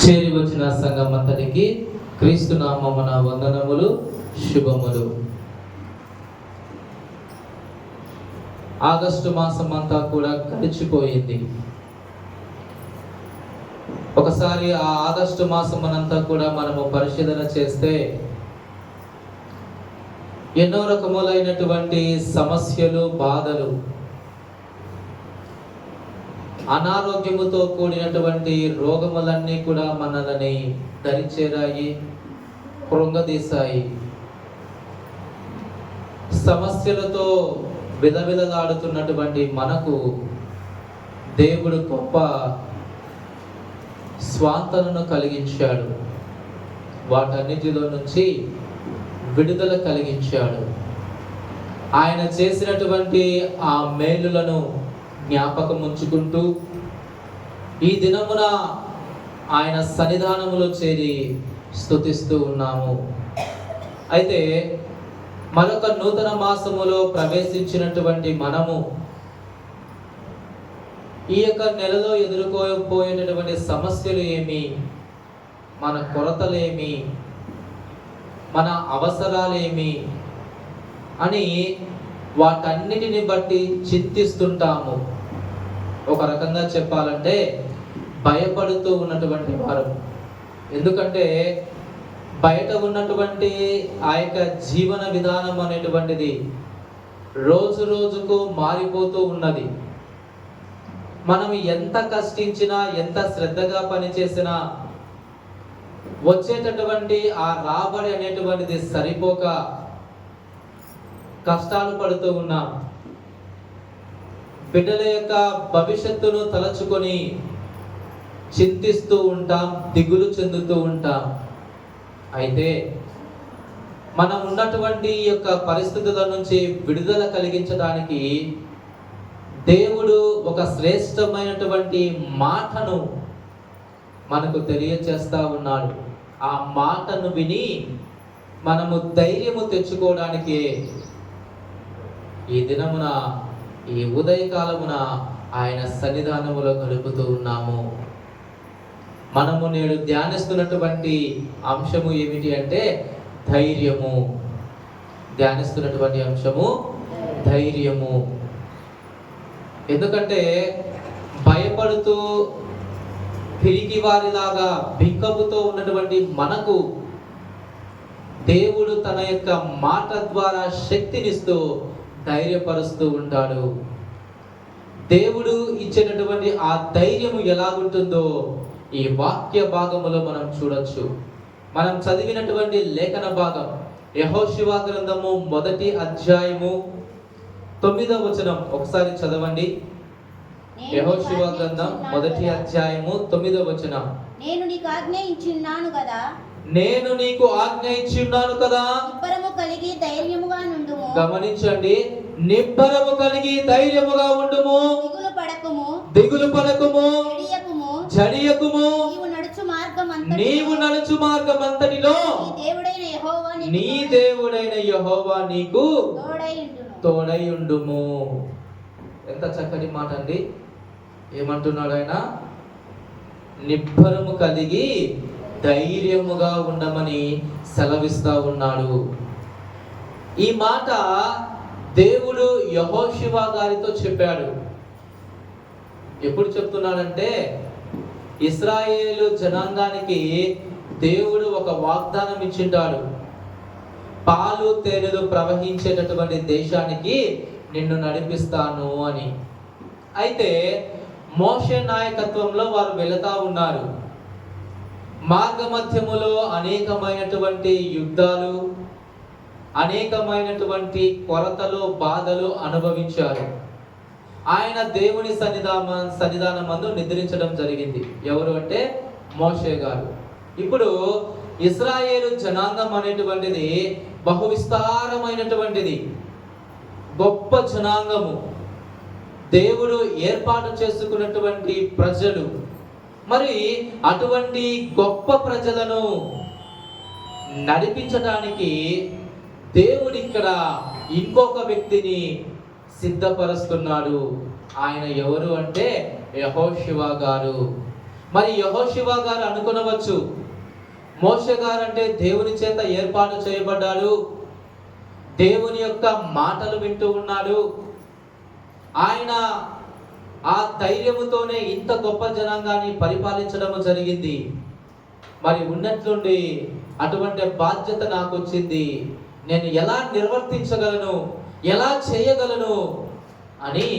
చేరి వచ్చిన సంఘం అంతటికి క్రీస్తు నామమున వందనములు, శుభములు. ఆగస్టు మాసం అంతా కూడా గడిచిపోయింది. ఒకసారి ఆ ఆగస్టు మాసం అంతా కూడా మనము పరిశీలన చేస్తే ఎన్నో రకములైనటువంటి సమస్యలు, బాధలు, అనారోగ్యముతో కూడినటువంటి రోగములన్నీ కూడా మనల్ని దరిచేరాయి, కృంగదీశాయి. సమస్యలతో విలవిలలాడుతున్నటువంటి మనకు దేవుడు గొప్ప స్వాంతనను కలిగించాడు. వాటన్నిటిలో నుంచి విడుదల కలిగించాడు. ఆయన చేసినటువంటి ఆ మేలులను జ్ఞాపకం ఉంచుకుంటూ ఈ దినమున ఆయన సన్నిధానములో చేరి స్తుతిస్తూ ఉన్నాము. అయితే మరొక నూతన మాసములో ప్రవేశించినటువంటి మనము ఈ యొక్క నెలలో ఎదుర్కోబోయేటటువంటి సమస్యలు ఏమి, మన కొరతలేమి, మన అవసరాలేమి అని వాటన్నిటిని బట్టి చింతిస్తుంటాము. ఒక రకంగా చెప్పాలంటే భయపడుతూ ఉన్నటువంటి వారు. ఎందుకంటే బయట ఉన్నటువంటి ఆ యొక్క జీవన విధానం అనేటువంటిది రోజు రోజుకు మారిపోతూ ఉన్నది. మనం ఎంత కష్టించినా, ఎంత శ్రద్ధగా పనిచేసినా వచ్చేటటువంటి ఆ రాబడి అనేటువంటిది సరిపోక కష్టాలు పడుతూ ఉన్నాం. బిడ్డల యొక్క భవిష్యత్తును తలచుకొని చింతిస్తూ ఉంటాం, దిగులు చెందుతూ ఉంటాం. అయితే మనం ఉన్నటువంటి యొక్క పరిస్థితుల నుంచి విడుదల కలిగించడానికి దేవుడు ఒక శ్రేష్టమైనటువంటి మాటను మనకు తెలియజేస్తా ఉన్నాడు. ఆ మాటను విని మనము ధైర్యము తెచ్చుకోవడానికి ఈ దినమున, ఈ ఉదయకాలమున ఆయన సన్నిధానములో గడుపుతూ ఉన్నాము. మనము నేడు ధ్యానిస్తున్నటువంటి అంశము ఏమిటి అంటే ధైర్యము. ధ్యానిస్తున్నటువంటి అంశము ధైర్యము. ఎందుకంటే భయపడుతూ పిరికి వారిలాగా బిక్కముతో ఉన్నటువంటి మనకు దేవుడు తన యొక్క మాట ద్వారా శక్తినిస్తూ ధైర్యపరుస్తూ ఉంటాడు. దేవుడు ఇచ్చేటటువంటి ఆ ధైర్యము ఎలాగుంటుందో ఈ వాక్య భాగములో మనం చూడొచ్చు. మనం చదివినటువంటి లేఖన భాగం యెహోషువ గ్రంథము 1వ అధ్యాయము 9వ వచనం ఒకసారి చదవండి. యెహోషువ గ్రంథం 1వ అధ్యాయము 9వ వచనం. నేను నీకు ఆజ్ఞ ఇచ్చిన్నాను కదా, నేను నీకు ఆజ్ఞ ఇచ్చిన్నాను కదా, నిబ్బరము కలిగి ధైర్యముగా నుండుము. గమనించండి, నిబ్బరము కలిగి ధైర్యముగా ఉండుము. దిగులు పడకుము, జడియకుము. నీవు నడుచు మార్గమంతటిలో నీ దేవుడైన యెహోవా నీకు తోడై ఉండుము. ఎంత చక్కటి మాట అండి. ఏమంటున్నాడు ఆయన? నిబ్బరము కలిగి ధైర్యముగా ఉండమని సెలవిస్తా ఉన్నాడు. ఈ మాట దేవుడు యెహోషువ గారితో చెప్పాడు. ఎప్పుడు చెప్తున్నాడంటే ఇశ్రాయేలు జనాంగానికి దేవుడు ఒక వాగ్దానం ఇచ్చింటాడు. పాలు తేనెలు ప్రవహించేటటువంటి దేశానికి నిన్ను నడిపిస్తాను అని. అయితే మోషే నాయకత్వంలో వారు వెళుతూ ఉన్నారు. మార్గమధ్యములో అనేకమైనటువంటి యుద్ధాలు, అనేకమైనటువంటి కొరతలు, బాధలు అనుభవించారు. ఆయన దేవుని సన్నిధానమందు నిద్రించడం జరిగింది. ఎవరు అంటే మోషే గారు. ఇప్పుడు ఇశ్రాయేలు జనాంగం అనేటువంటిది బహు విస్తారమైనటువంటిది, గొప్ప జనాంగము, దేవుడు ఏర్పాటు చేసుకున్నటువంటి ప్రజలు. మరి అటువంటి గొప్ప ప్రజలను నడిపించడానికి దేవుడు ఇక్కడ ఇంకొక వ్యక్తిని సిద్ధపరుస్తున్నాడు. ఆయన ఎవరు అంటే యెహోషువ గారు. మరి యెహోషువ గారు అనుకునవచ్చు, మోషే గారు అంటే దేవుని చేత ఏర్పాటు చేయబడ్డాడు, దేవుని యొక్క మాటలు వింటూ ఉన్నాడు, ఆయన ఆ ధైర్యముతోనే ఇంత గొప్ప జనాంగాన్ని పరిపాలించడం జరిగింది. మరి ఉన్నట్లుండి అటువంటి బాధ్యత నాకు వచ్చింది, నేను ఎలా నిర్వర్తించగలను, ఎలా చేయగలను అని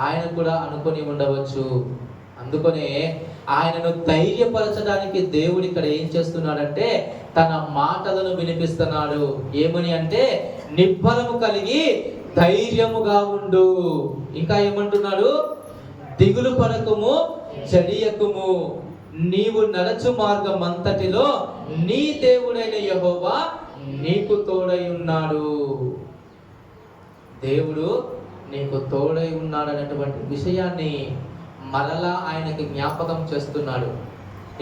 ఆయన కూడా అనుకొని ఉండవచ్చు. అందుకనే ఆయనను ధైర్యపరచడానికి దేవుడు ఇక్కడ ఏం చేస్తున్నాడంటే తన మాటలను వినిపిస్తున్నాడు. ఏమని అంటే, నిబ్బరము కలిగి ధైర్యముగా ఉండు. ఇంకా ఏమంటున్నాడు? దిగులు పడకుము, జడియకుము, నీవు నడచు మార్గం అంతటిలో నీ దేవుడైన యెహోవా నీకు తోడై ఉన్నాడు. దేవుడు నీకు తోడై ఉన్నాడు అనేటువంటి విషయాన్ని మరలా ఆయనకి జ్ఞాపకం చేస్తున్నాడు.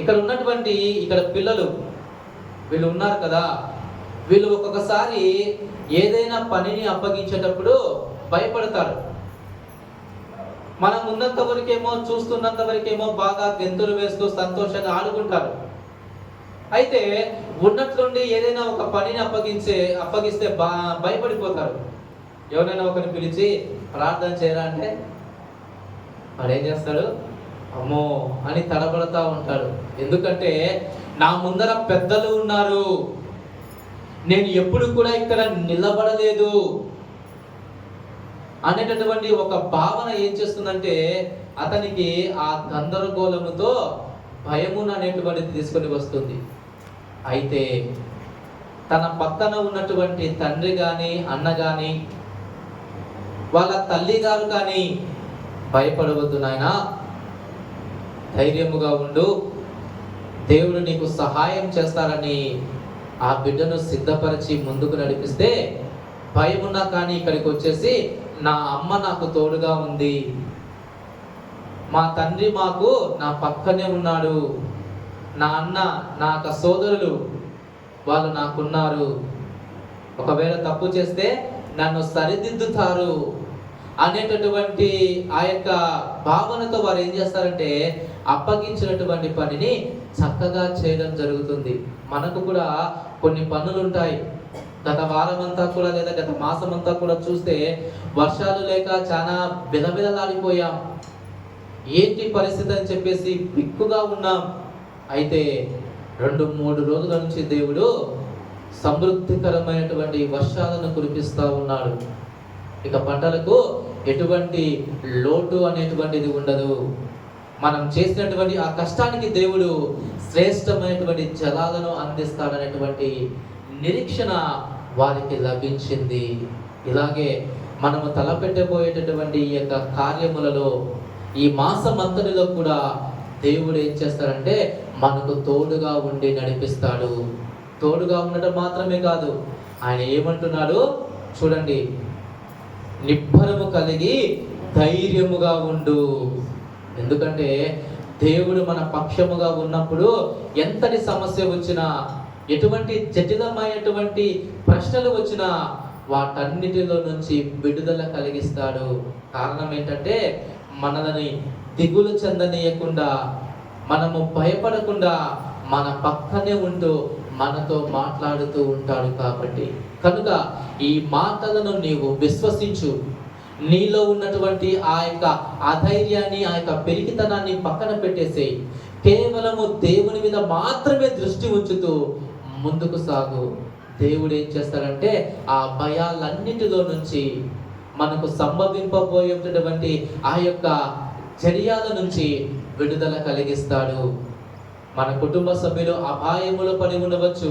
ఇక్కడ పిల్లలు వీళ్ళు ఉన్నారు కదా, వీళ్ళు ఒక్కొక్కసారి ఏదైనా పనిని అప్పగించేటప్పుడు భయపడతారు. మనం ఉన్నంత వరకేమో, చూస్తున్నంత వరకేమో బాగా గెంతులు వేస్తూ సంతోషంగా ఆడుకుంటారు. అయితే ఉన్నట్లుండి ఏదైనా ఒక పనిని అప్పగిస్తే భయపడిపోతారు. ఎవరైనా ఒకరిని పిలిచి ప్రార్థన చేయరా అంటే వాడు ఏం చేస్తాడు? అమ్మో అని తడబడతా ఉంటాడు. ఎందుకంటే నా ముందర పెద్దలు ఉన్నారు, నేను ఎప్పుడు కూడా ఇక్కడ నిలబడలేదు అనేటటువంటి ఒక భావన ఏం చేస్తుందంటే అతనికి ఆ గందరగోళముతో భయమును అనేటువంటిది తీసుకొని వస్తుంది. అయితే తన పక్కన ఉన్నటువంటి తండ్రి కానీ, అన్న కానీ, వాళ్ళ తల్లి గారు కానీ భయపడవద్దు నాయనా, ధైర్యముగా ఉండు, దేవుడు నీకు సహాయం చేస్తారని ఆ బిడ్డను సిద్ధపరిచి ముందుకు నడిపిస్తే భయమున్నా కానీ ఇక్కడికి వచ్చేసి నా అమ్మ నాకు తోడుగా ఉంది, మా తండ్రి నా పక్కనే ఉన్నాడు, నా అన్న, నా సోదరులు వాళ్ళు నాకున్నారు, ఒకవేళ తప్పు చేస్తే నన్ను సరిదిద్దుతారు అనేటటువంటి ఆ యొక్క భావనతో వారు ఏం చేస్తారంటే అప్పగించినటువంటి పనిని చక్కగా చేయడం జరుగుతుంది. మనకు కూడా కొన్ని పనులు ఉంటాయి. గత వారం అంతా కూడా లేదా గత మాసం అంతా కూడా చూస్తే వర్షాలు లేక చాలా బిలబిలలాడిపోయాం. ఏంటి పరిస్థితి అని చెప్పేసి బిక్కుగా ఉన్నాం. అయితే 2-3 రోజుల నుంచి దేవుడు సమృద్ధికరమైనటువంటి వర్షాలను కురిపిస్తూ ఉన్నాడు. ఇక పంటలకు ఎటువంటి లోటు అనేటువంటిది ఉండదు. మనం చేసినటువంటి ఆ కష్టానికి దేవుడు శ్రేష్టమైనటువంటి జలాలను అందిస్తాడనేటువంటి నిరీక్షణ వారికి లభించింది. ఇలాగే మనము తలపెట్టబోయేటటువంటి ఈ యొక్క కార్యములలో ఈ మాసం అంతటిలో కూడా దేవుడు ఏం చేస్తాడంటే మనకు తోడుగా ఉండి నడిపిస్తాడు. తోడుగా ఉండటం మాత్రమే కాదు, ఆయన ఏమంటున్నాడు చూడండి, నిబ్బరము కలిగి ధైర్యముగా ఉండు. ఎందుకంటే దేవుడు మన పక్షముగా ఉన్నప్పుడు ఎంతటి సమస్య వచ్చినా, ఎటువంటి జటిలమైనటువంటి ప్రశ్నలు వచ్చినా వాటన్నిటిలో నుంచి విడుదల కలిగిస్తాడు. కారణం ఏంటంటే మనల్ని దిగులు చెందనీయకుండా, మనము భయపడకుండా మన పక్కనే ఉంటూ మనతో మాట్లాడుతూ ఉంటాడు. కాబట్టి కనుక ఈ మాటలను నీవు విశ్వసించు. నీలో ఉన్నటువంటి ఆ యొక్క అధైర్యాన్ని, ఆ యొక్క పెరిగితనాన్ని పక్కన పెట్టేసేయి. కేవలము దేవుని మీద మాత్రమే దృష్టి ఉంచుతూ ముందుకు సాగు. దేవుడు ఏం చేస్తాడంటే ఆ భయాలన్నిటిలో నుంచి, మనకు సంభవింపబోయేటటువంటి ఆ యొక్క చర్యల నుంచి విడుదల కలిగిస్తాడు. మన కుటుంబ సభ్యులు అపాయములో పడి ఉండవచ్చు,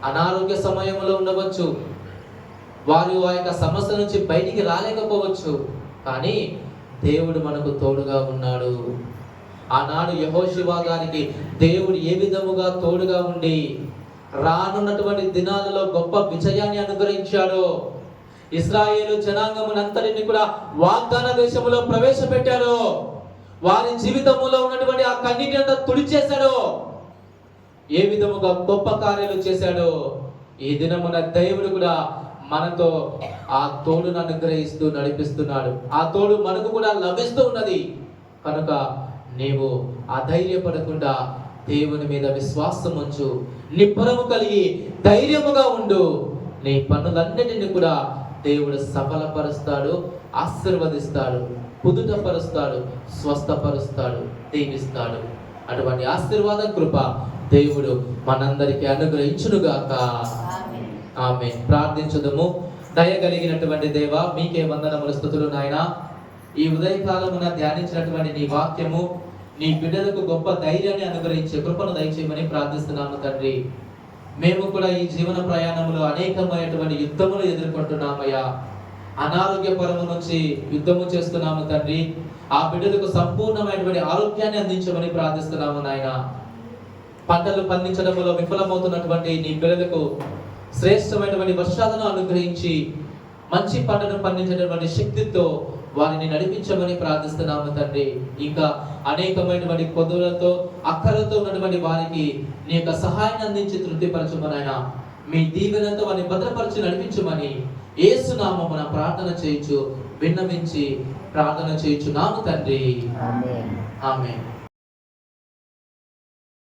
అనారోగ్య సమయంలో ఉండవచ్చు, వారు ఆ యొక్క సమస్య నుంచి బయటికి రాలేకపోవచ్చు. కానీ దేవుడు మనకు తోడుగా ఉన్నాడు. ఆనాడు యెహోషువ గారికి దేవుడు ఏ విధముగా తోడుగా ఉండి రానున్నటువంటి దినాలలో గొప్ప విజయాన్ని అనుగ్రహించాడో, ఇశ్రాయేలు జనాంగమునంతటిని కూడా వాగ్దాన దేశములో ప్రవేశపెట్టాడో, వారి జీవితంలో ఉన్నటువంటి ఆ కన్నీటినంతా తుడిచేశాడో, ఏ విధముగా గొప్ప కార్యాలు చేశాడో, ఈ దినమున దేవుడు కూడా మనతో ఆ తోడును అనుగ్రహిస్తూ నడిపిస్తున్నాడు. ఆ తోడు మనకు కూడా లభిస్తూ ఉన్నది. కనుక నీవు అధైర్యపడకుండా దేవుని మీద విశ్వాసం ఉంచు, నిబ్బరము కలిగి ధైర్యముగా ఉండు. నీ పనులన్నిటిని కూడా దేవుడు సఫలపరుస్తాడు, ఆశీర్వదిస్తాడు, కుదుటపరుస్తాడు, స్వస్థపరుస్తాడు, దీవిస్తాడు. అటువంటి ఆశీర్వాద కృప దేవుడు మనందరికీ అనుగ్రహించునుగాక. ఆమేన్. ప్రార్థించుదము. దయగలిగినటువంటి దేవ, మీకే వందనములు, స్తుతులు నాయనా. ఈ ఉదయకాలమున ధ్యానించినటువంటి నీ వాక్యము నీ బిడ్డలకు గొప్ప ధైర్యాన్ని అనుగ్రహించే కృపను దయచేయమని ప్రార్థిస్తున్నాము తండ్రి. మేము కూడా ఈ జీవన ప్రయాణంలో అనేకమైనటువంటి యుద్ధములు ఎదుర్కొంటున్నామయ్యా. అనారోగ్యపరము నుంచి యుద్ధము చేస్తున్నాము తండ్రి. ఆ బిడ్డలకు సంపూర్ణమైనటువంటి ఆరోగ్యాన్ని అందించమని ప్రార్థిస్తున్నాము నాయన. పంటలు పండించడంలో విఫలమవుతున్నటువంటి నీ బిడ్డలకు శ్రేష్టమైనటువంటి వర్షాలను అనుగ్రహించి మంచి పంటను పండించేటటువంటి శక్తితో వారిని నడిపించమని ప్రార్థిస్తున్నాము తండ్రి. ఇంకా అనేకమైనటువంటి కొదులతో అక్కరతో ఉన్నటువంటి వారికి నీ యొక్క సహాయాన్ని అందించి తృప్తిపరచమనైనా మీ దీవెనతో వారిని భద్రపరిచి నడిపించమని యేసు నామమున ప్రార్థన చేయించు, విన్నవించి ప్రార్థన చేయించున్నాము తండ్రి. ఆమేన్.